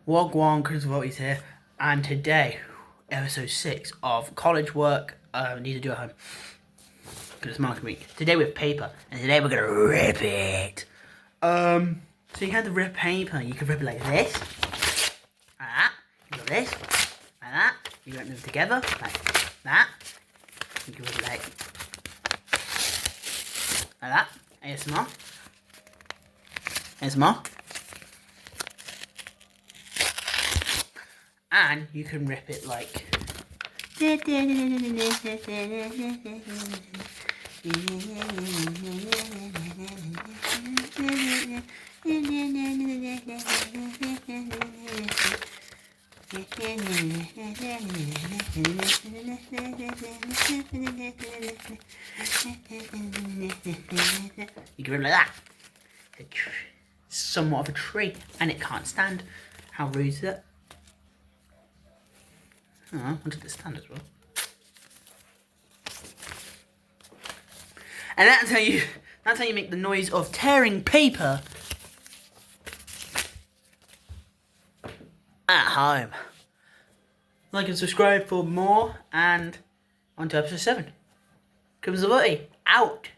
Wagwan, Chris Volty's here, and today, episode 6 of college work need to do at home. Because it's marketing week. Today with paper, and today we're gonna rip it. So you have to rip paper. You can rip it like this, like that. You got this, like that. You rip them together, like that. You can rip it like that. ASMR. ASMR. And you can rip it like you can rip it like that. It's somewhat of a tree, and it can't stand. How rude is it? Oh, I wanted it to stand as well. And that's how you make the noise of tearing paper at home. Like and subscribe for more, and on to episode 7. Chris Volty, out.